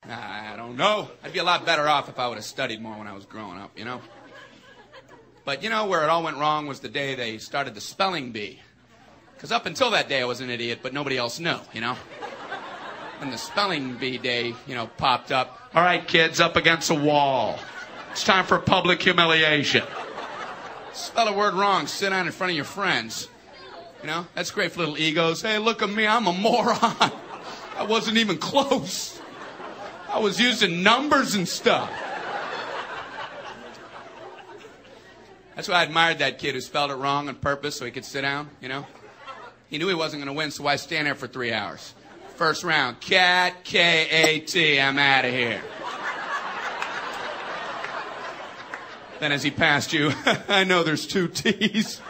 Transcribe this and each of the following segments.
I don't know. I'd be a lot better off if I would have studied more when I was growing up, you know? But you know where it all went wrong was the day they started the spelling bee. Because up until that day I was an idiot, but nobody else knew, you know? When the spelling bee day, you know, popped up. All right, kids, up against a wall. It's time for public humiliation. Spell a word wrong, sit down in front of your friends. You know, that's great for little egos. Hey, look at me, I'm a moron. I wasn't even close. I was using numbers and stuff. That's why I admired that kid who spelled it wrong on purpose so he could sit down, you know. He knew he wasn't going to win, so why stand there for 3 hours? First round, cat, K-A-T, I'm out of here. Then as he passed you, I know there's 2 T's.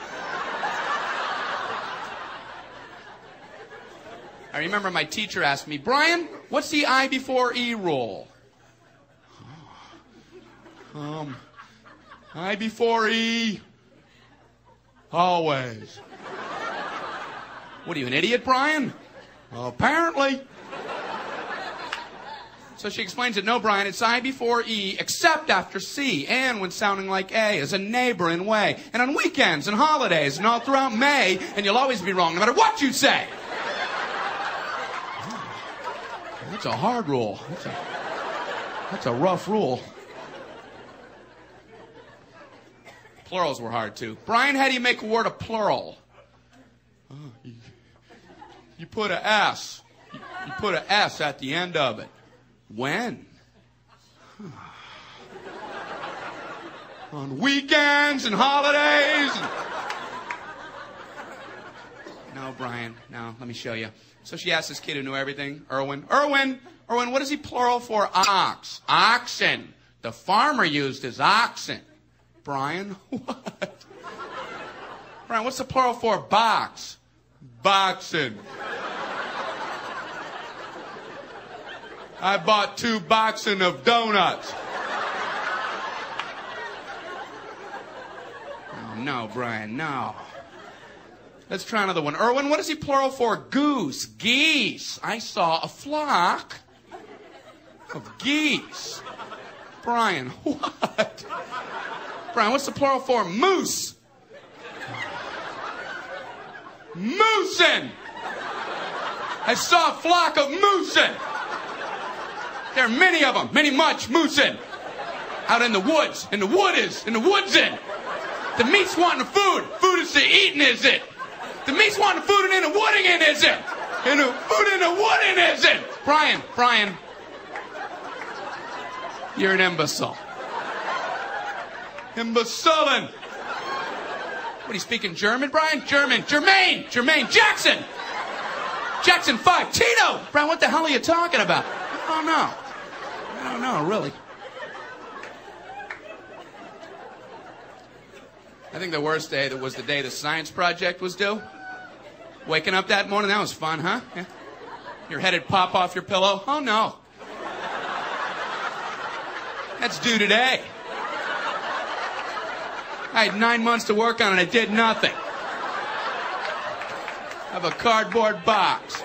I remember my teacher asked me, Brian, what's the I before E rule? I before E, always. What are you, an idiot, Brian? Well, apparently. So she explains it, no, Brian, it's I before E, except after C, and when sounding like A, as a neighboring way, and on weekends and holidays, and all throughout May, and you'll always be wrong, no matter what you say. That's a hard rule. That's a rough rule. Plurals were hard, too. Brian, how do you make a word a plural? You put a S. You put a S at the end of it. When? On weekends and holidays. No, Brian, no, let me show you. So she asked this kid who knew everything, Erwin, what is he plural for? Ox. Oxen. The farmer used his oxen. Brian, what? Brian, what's the plural for box? Boxing. I bought 2 boxing of donuts. Oh, no, Brian, no. Let's try another one. Erwin, what is he plural for? Goose. Geese. I saw a flock of geese. Brian, what? Brian, what's the plural for? Moose. Moosin'. I saw a flock of moosin'. There are many of them, much moosin'. Out in the woods, in the woodsin'. The meat's wanting food. Food is to eatin', is it? The meat's wanting food and in the wooding, is it? And the food in the wooding, is it? Brian. You're an imbecile. Imbecilin'. What, are you speaking German, Brian? German. Jermaine. Jackson 5. Tito. Brian, what the hell are you talking about? I don't know, really. I think the worst day was the day the science project was due. Waking up that morning, that was fun, huh? Yeah. Your head would pop off your pillow. Oh, no. That's due today. I had 9 months to work on it. I did nothing. I have a cardboard box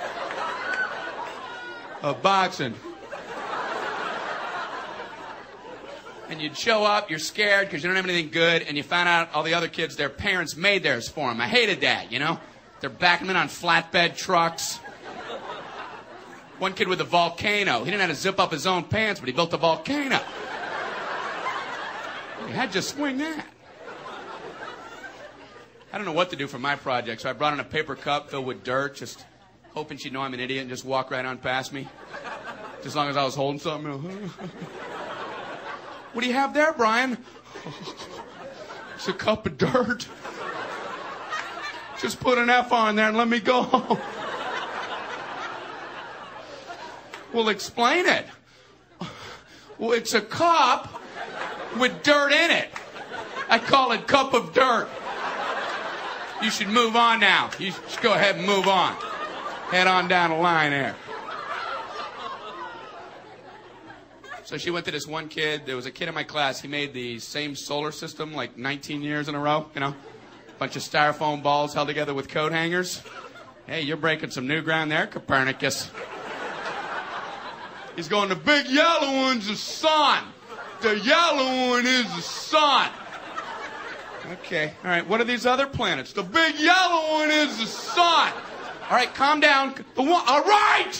of boxing. And you'd show up, you're scared because you don't have anything good, and you found out all the other kids, their parents made theirs for them. I hated that, you know? They're backing them in on flatbed trucks. One kid with a volcano. He didn't have to zip up his own pants, but he built a volcano. You had to swing that. I don't know what to do for my project, so I brought in a paper cup filled with dirt, just hoping she'd know I'm an idiot and just walk right on past me. Just as long as I was holding something. What do you have there, Brian? It's a cup of dirt. Just put an F on there and let me go. Well, explain it. Well, it's a cup with dirt in it. I call it cup of dirt. You should move on now. You should go ahead and move on. Head on down the line there. So she went to this one kid. There was a kid in my class. He made the same solar system like 19 years in a row, you know. Bunch of styrofoam balls held together with coat hangers. Hey, you're breaking some new ground there, Copernicus. He's going, the big yellow one's the sun. The yellow one is the sun. Okay, all right, what are these other planets? The big yellow one is the sun. All right, calm down. All right!